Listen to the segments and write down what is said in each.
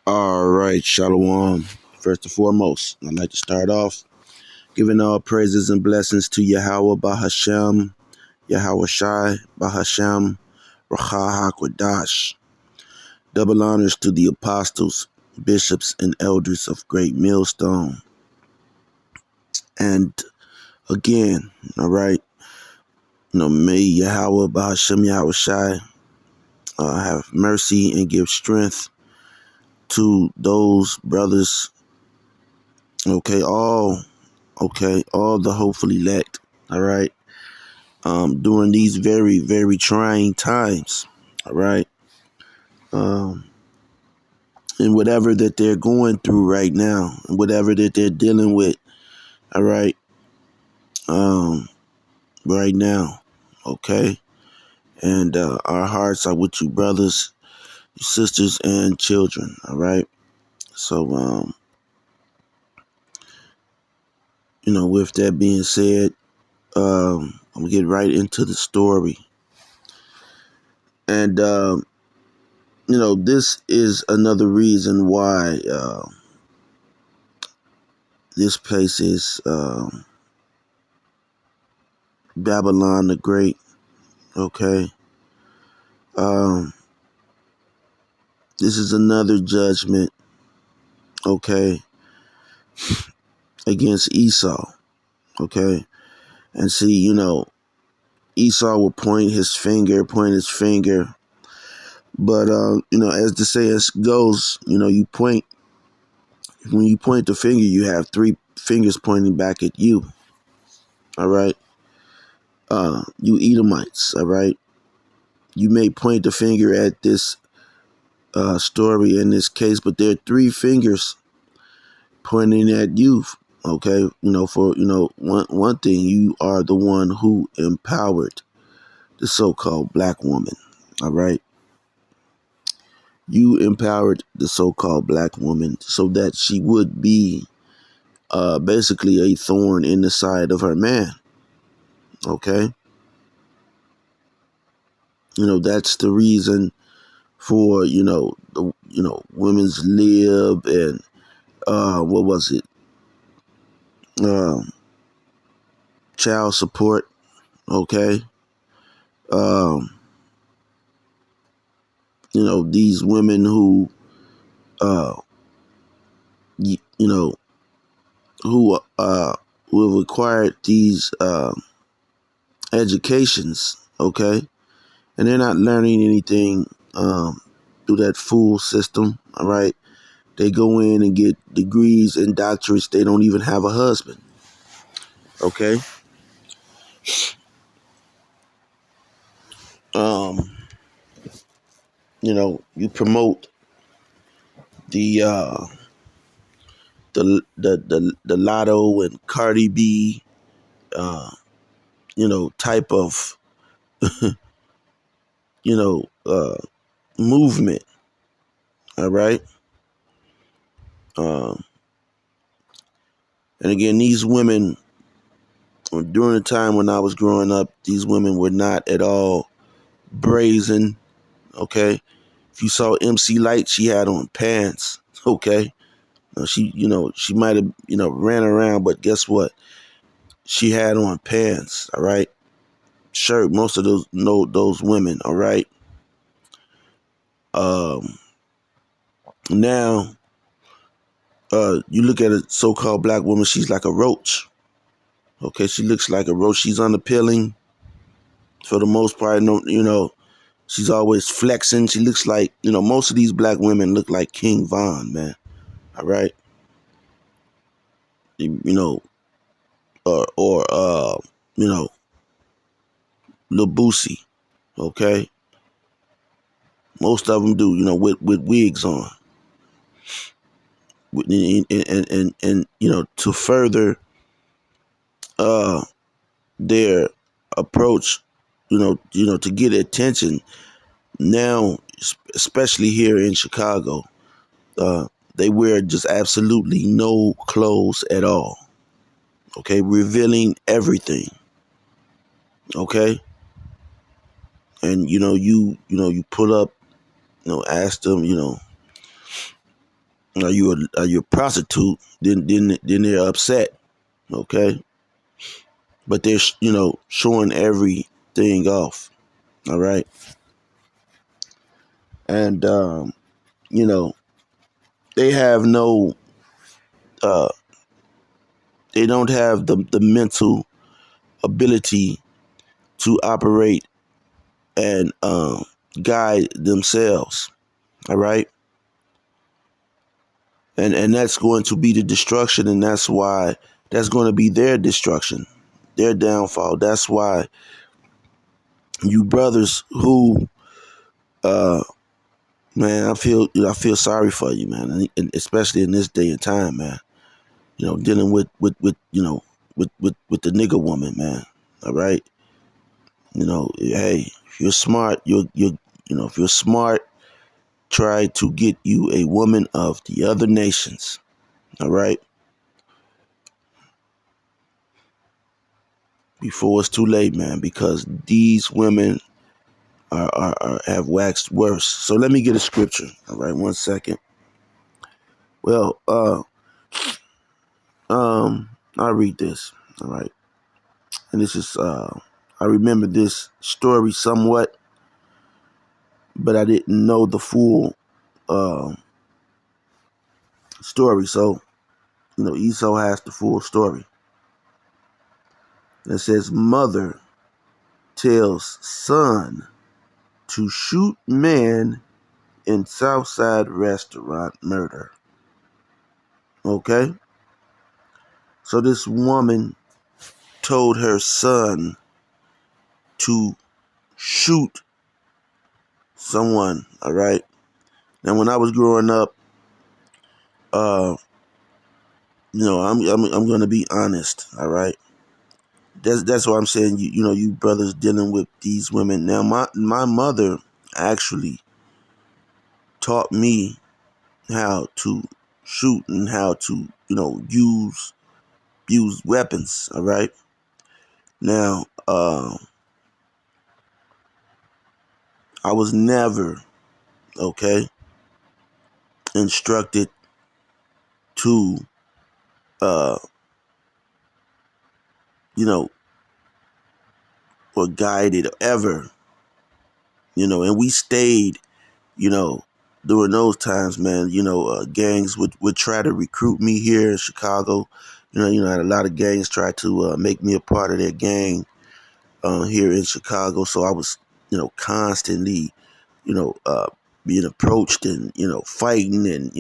All right, Shalom. First and foremost, I'd like to start off giving all praises and blessings to Yahweh Bahashem, Yahweh Shai Bahashem, Racha HaKodash. Double honors to the apostles, bishops, and elders of Great Millstone. And again, all right, may Yahweh Bahashem, Yahweh Shai have mercy and give strength to those brothers, all the hopeful elect, all right, during these very, very trying times, all right, and whatever that they're going through right now, and whatever that they're dealing with, all right, right now, okay, and our hearts are with you, brothers, sisters, and children, all right. So, with that being said, I'm gonna get right into the story, and this is another reason why this place is Babylon the Great. Okay, this is another judgment. Okay, against Esau. Okay, and see, Esau will point his finger, but as the saying goes, you point. When you point the finger, you have three fingers pointing back at you. All right. You Edomites. All right. You may point the finger at this story in this case, but there are three fingers pointing at you. Okay. For one thing, you are the one who empowered the so-called black woman. All right. You empowered the so-called black woman so that she would be basically a thorn in the side of her man. Okay. That's the reason for, the, women's lib and, what was it? Child support. Okay. These women who, who, will require these, educations. Okay. And they're not learning anything, through that fool system. All right. They go in and get degrees and doctorates. They don't even have a husband. Okay. You promote the the Lotto and Cardi B, type of, you know, uh, movement. All right. And again, these women, during the time when I was growing up, these women were not at all brazen. Okay. If you saw MC Light, she had on pants. Okay. She might have, ran around, but guess what? She had on pants. All right. Shirt. Most of those women. All right. Now, you look at a so-called black woman, she's like a roach. Okay, she looks like a roach. She's unappealing for the most part. No, she's always flexing. She looks like, most of these black women look like King Von, man. All right. Or Lil Boosie. Okay. Most of them do, with wigs on. And to further their approach, to get attention now, especially here in Chicago, they wear just absolutely no clothes at all. Okay, revealing everything. Okay, and you pull up, ask them, are you a prostitute? Then they're upset. Okay, but they're showing everything off. All right, and you know they have no uh they don't have the mental ability to operate and guide themselves. All right, and that's going to be the destruction, and that's going to be their destruction, their downfall. That's why you brothers who man, I feel sorry for you, man, and especially in this day and time, man. Dealing with with the nigger woman, man. All right, hey, if you're smart, if you're smart, try to get you a woman of the other nations. All right, before it's too late, man, because these women have waxed worse. So let me get a scripture. All right, 1 second. Well, I'll read this. All right, and this is I remember this story somewhat, but I didn't know the full uh, story. So Esau has the full story. It says mother tells son to shoot man in Southside restaurant murder. Okay, so this woman told her son to shoot someone. All right. Now, when I was growing up, uh, I'm gonna be honest. All right. That's what I'm saying. You brothers dealing with these women. Now, my mother actually taught me how to shoot and how to use weapons. All right. Now, I was never okay instructed to uh you know or guided ever, and we stayed, you know, during those times, man. Gangs would try to recruit me here in Chicago. And a lot of gangs tried to make me a part of their gang here in Chicago. So I was, constantly, you know, uh, being approached and fighting, and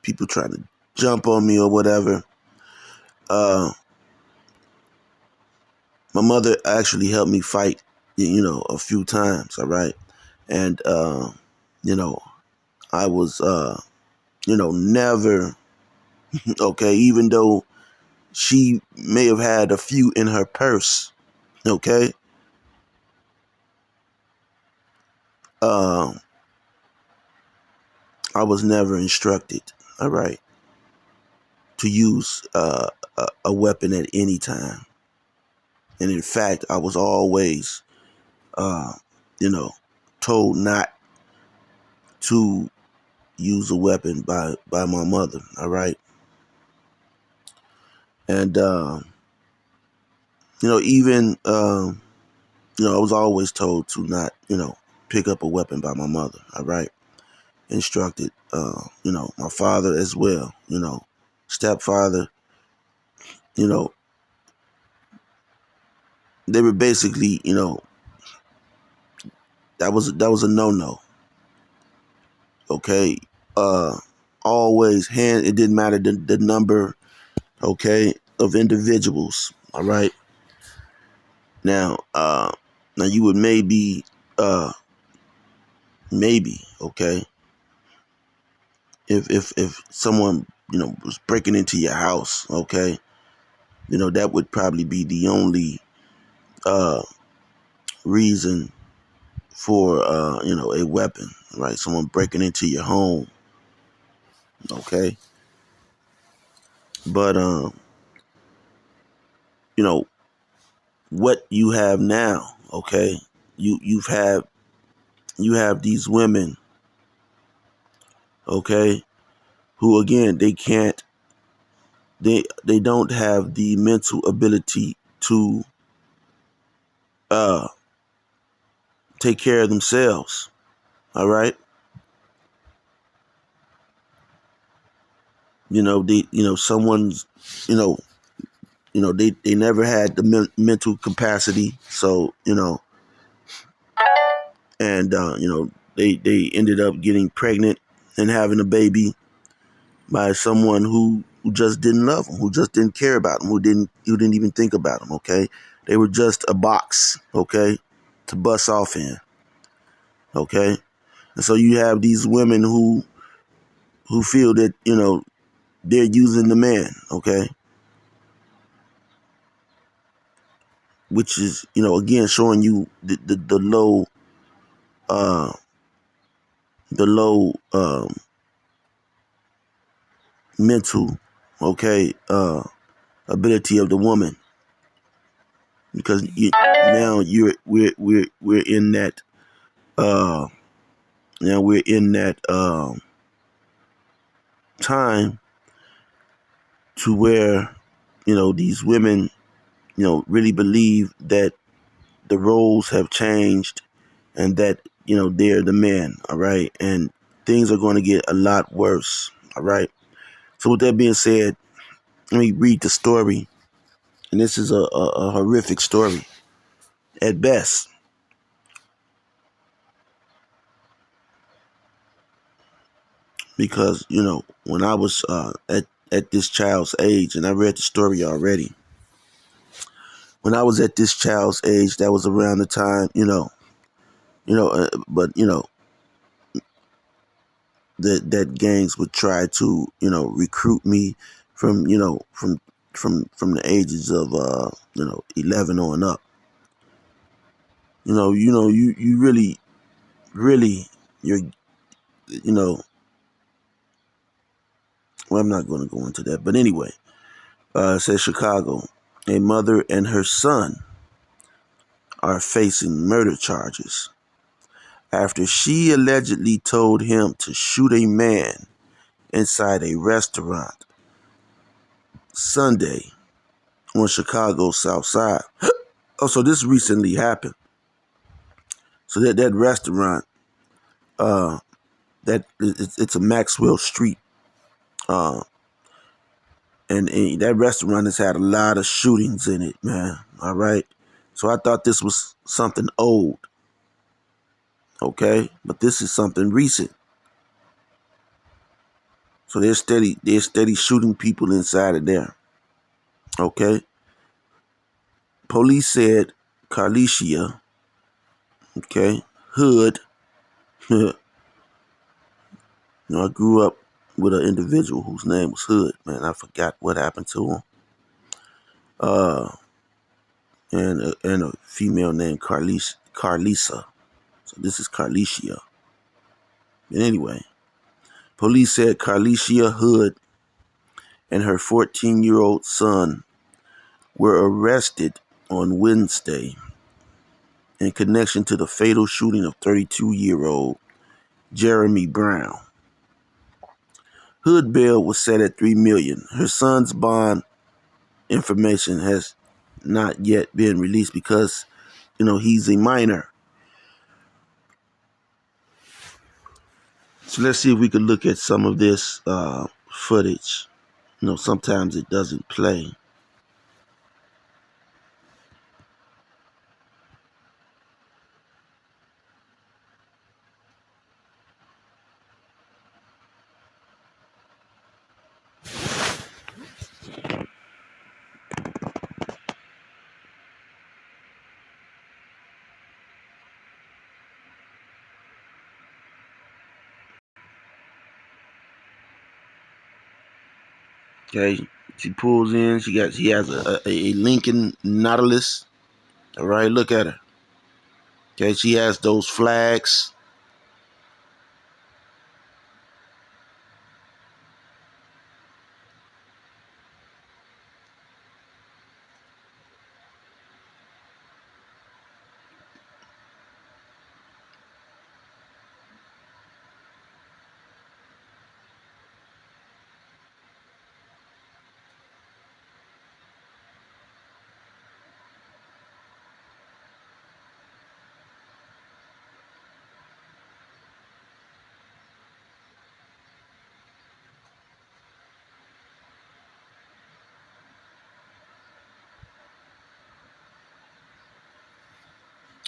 people trying to jump on me or whatever. Uh, my mother actually helped me fight, a few times. All right, and you know, I was never okay, even though she may have had a few in her purse. Okay, um, I was never instructed. All right, to use a weapon at any time, and in fact, I was always, uh, you know, told not to use a weapon by my mother. All right, and even I was always told to not pick up a weapon by my mother. All right, instructed. My father as well. Stepfather. You know, they were basically that was a no. Okay, uh, always hand. It didn't matter the number. Okay, of individuals. All right. Now you would maybe okay if someone was breaking into your house. Okay, that would probably be the only uh reason for a weapon, right? Someone breaking into your home. Okay, but you know what you have now. Okay, you have these women okay, who again, they don't have the mental ability to uh take care of themselves. All right. Someone's, they never had the mental capacity. So, and, they ended up getting pregnant and having a baby by someone who just didn't love them, who just didn't care about them, who didn't even think about them. Okay. They were just a box. Okay. To bust off in. Okay. And so you have these women who feel that, they're using the man. Okay. Which is, again, showing you the low, uh, the low mental, okay, ability of the woman, because now we're in that uh, now we're in that time to where these women really believe that the roles have changed and that they're the man. All right, and things are going to get a lot worse. All right. So with that being said, let me read the story. And this is a horrific story at best. Because, when I was at this child's age, and I read the story already, when I was at this child's age, that was around the time, but, that gangs would try to, recruit me from, from the ages of, 11 on up. You really, you're, you know, well, I'm not going to go into that. But anyway, it says Chicago. A mother and her son are facing murder charges after she allegedly told him to shoot a man inside a restaurant Sunday on Chicago's South Side. Oh, so this recently happened. So that restaurant, uh, it's a Maxwell Street, uh, and that restaurant has had a lot of shootings in it, man. All right. So I thought this was something old, okay? But this is something recent. So they're steady shooting people inside of there. Okay. Police said Carlicia, okay, Hood. I grew up with an individual whose name was Hood, man. I forgot what happened to him. Uh and a female named Carlisa. So this is Carlicia. But anyway, police said Carlicia Hood and her 14-year-old son were arrested on Wednesday in connection to the fatal shooting of 32-year-old Jeremy Brown. Hood bail was set at $3 million. Her son's bond information has not yet been released because, he's a minor. So let's see if we can look at some of this footage. Sometimes it doesn't play. Okay, she pulls in. She has a Lincoln Nautilus. All right, look at her. Okay, she has those flags.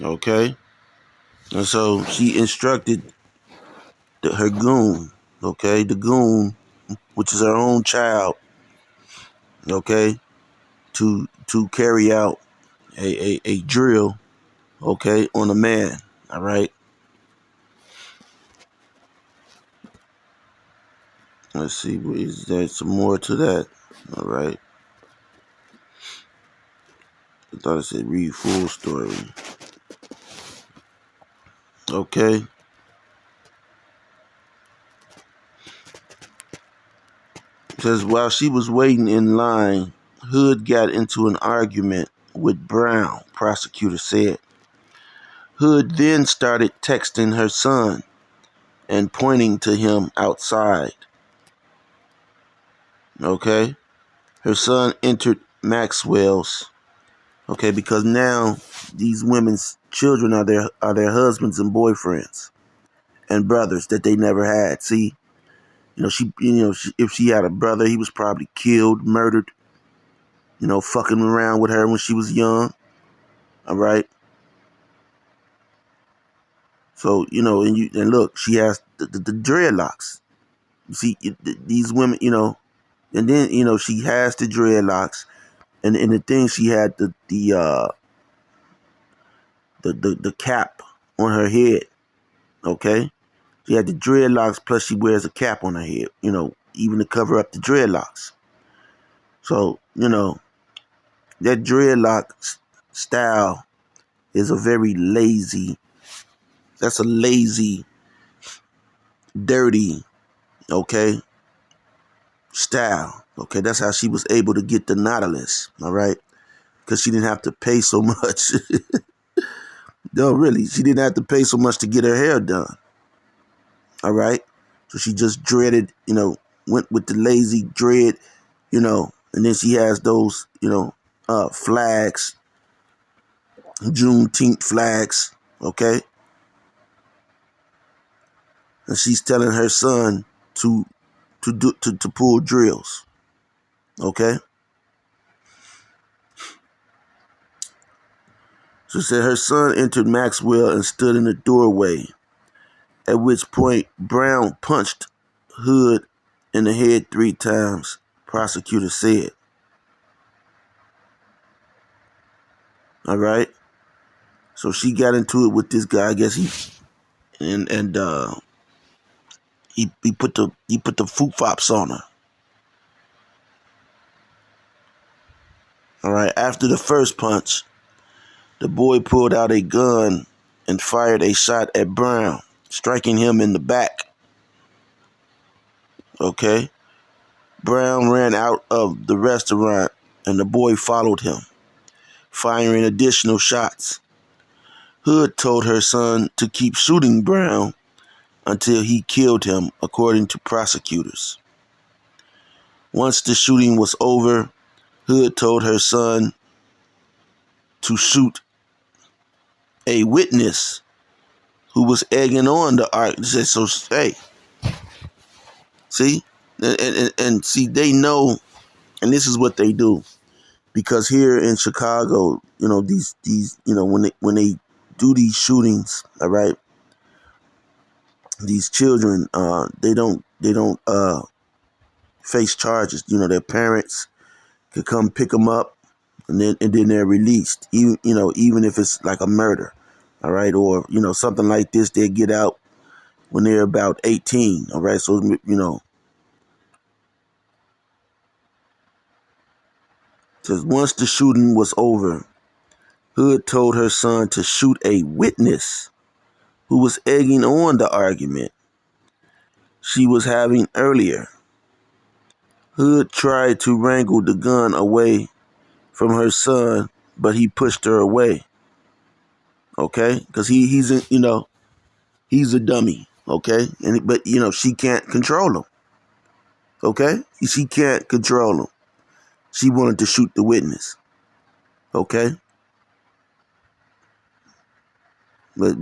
Okay? And so she instructed her goon, okay, the goon, which is her own child, okay, to carry out a drill, okay, on a man. All right. Let's see, is there some more to that? All right. I thought it said read full story. Okay. It says while she was waiting in line, Hood got into an argument with Brown, prosecutor said. Hood then started texting her son and pointing to him outside. Okay. Her son entered Maxwell's. Okay, because now these women's children are their husbands and boyfriends and brothers that they never had. See, if she had a brother, he was probably killed, murdered. Fucking around with her when she was young. All right. So and look, she has the dreadlocks. You see, these women, and then she has the dreadlocks, and the thing she had the cap on her head. Okay, she had the dreadlocks plus she wears a cap on her head. Even to cover up the dreadlocks. So that dreadlock style is a very lazy. That's a lazy, dirty, okay, style. Okay, that's how she was able to get the Nautilus. All right, because she didn't have to pay so much. No, really, she didn't have to pay so much to get her hair done. All right, so she just dreaded, went with the lazy dread, and then she has those, flags, Juneteenth flags. Okay, and she's telling her son to pull drills. Okay. So said her son entered Maxwell and stood in the doorway, at which point Brown punched Hood in the head 3 times, prosecutor said. All right. So she got into it with this guy. I guess he put the foop fops on her. All right. After the first punch, the boy pulled out a gun and fired a shot at Brown, striking him in the back. Okay. Brown ran out of the restaurant and the boy followed him, firing additional shots. Hood told her son to keep shooting Brown until he killed him, according to prosecutors. Once the shooting was over, Hood told her son to shoot a witness who was egging on the argument. So, hey, see? And see, they know, and this is what they do. Because here in Chicago, these when they do these shootings, all right, these children, they don't face charges. Their parents could come pick them up, and then they're released. Even if it's like a murder, all right, or something like this, they get out when they're about 18. All right, so says once the shooting was over, Hood told her son to shoot a witness who was egging on the argument she was having earlier. Hood tried to wrangle the gun away from her son, but he pushed her away. Okay, because he's he's a dummy. Okay, but she can't control him. Okay, she can't control him. She wanted to shoot the witness. Okay, but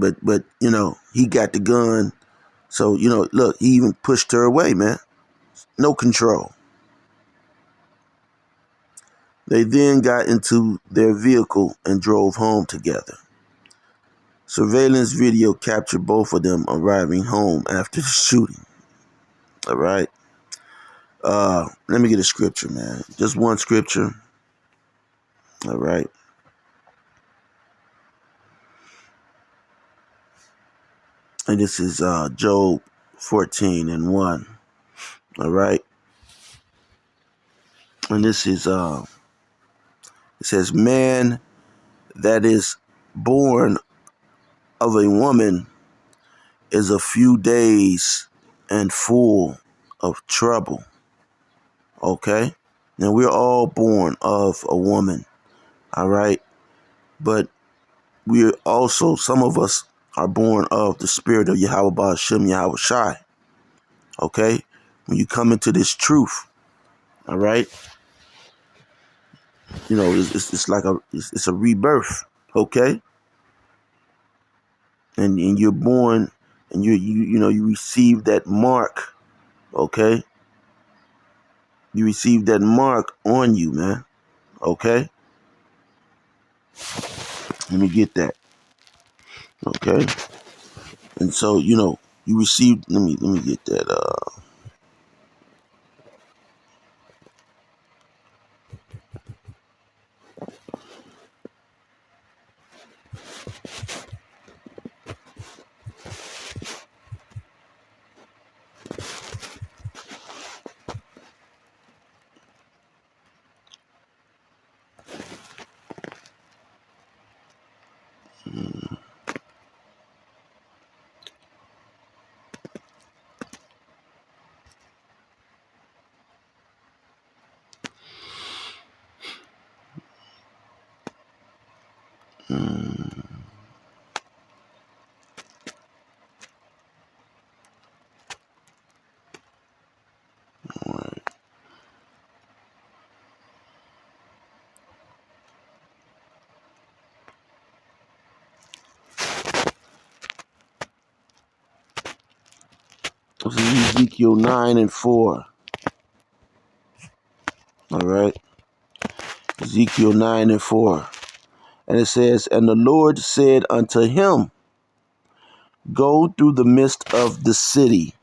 he got the gun, so look, he even pushed her away, man. No control. They then got into their vehicle and drove home together. Surveillance video captured both of them arriving home after the shooting. All right. Let me get a scripture, man. Just one scripture. All right. And this is Job 14:1. All right. And this is it says, man that is born of a woman is a few days and full of trouble. Okay? Now we're all born of a woman. All right? But we're also, some of us are born of the spirit of Yahweh Ba'ashem Yahweh Shai. Okay? When you come into this truth, all right? You know, it's like it's a rebirth. Okay? And you're born and you receive that mark. Okay? You receive that mark on you, man. Okay? Let me get that. Okay? And so, you received, let me get that. This is Ezekiel 9:4. All right? Ezekiel 9:4. And it says, and the Lord said unto him, go through the midst of the city,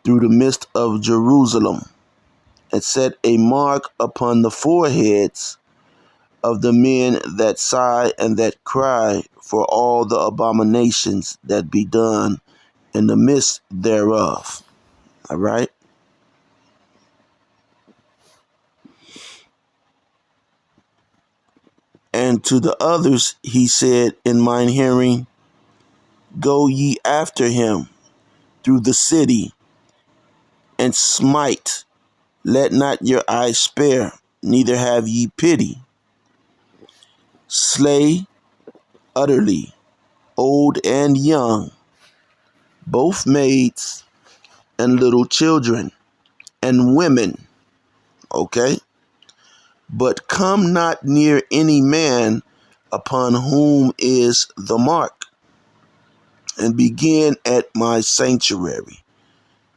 through the midst of Jerusalem, and set a mark upon the foreheads of the men that sigh and that cry for all the abominations that be done in the midst thereof. All right? And to the others he said in mine hearing, go ye after him through the city, and smite. Let not your eyes spare, neither have ye pity. Slay utterly, old and young, both maids and little children, and women. Okay? But come not near any man upon whom is the mark, and begin at my sanctuary.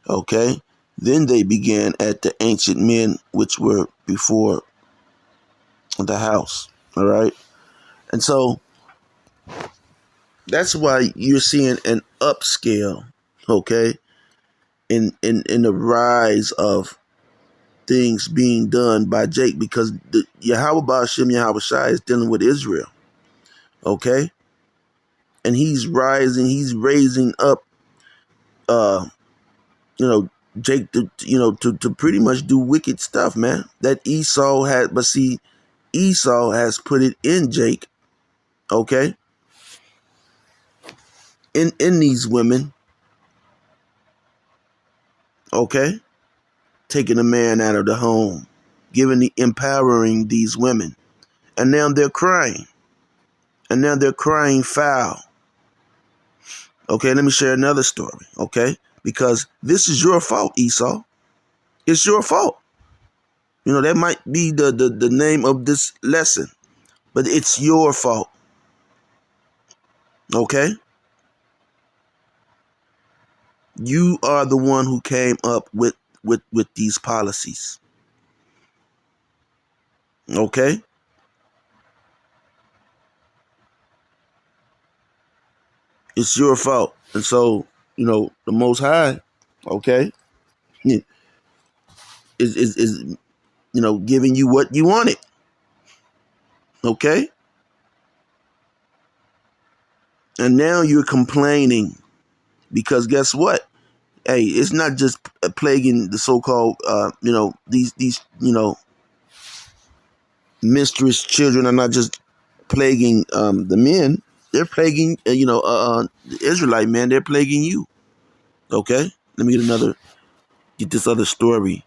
Okay? Then they began at the ancient men which were before the house. All right? And so that's why you're seeing an upscale, okay, in the rise of things being done by Jake, because the Yahweh Ba'ashem Yahweh Shai is dealing with Israel, okay? And he's raising up, Jake to pretty much do wicked stuff, man. That Esau had, but see, Esau has put it in Jake, okay? In these women, okay? Taking a man out of the home, empowering these women. And now they're crying. And now they're crying foul. Okay, let me share another story, okay? Because this is your fault, Esau. It's your fault. That might be the name of this lesson, but it's your fault. Okay? You are the one who came up with these policies. Okay? It's your fault. And so, the Most High, okay, is giving you what you wanted. Okay? And now you're complaining because guess what? Hey, it's not just plaguing the so-called, these mistress children are not just plaguing the men. They're plaguing, the Israelite man. They're plaguing you. Okay? Let me get this other story.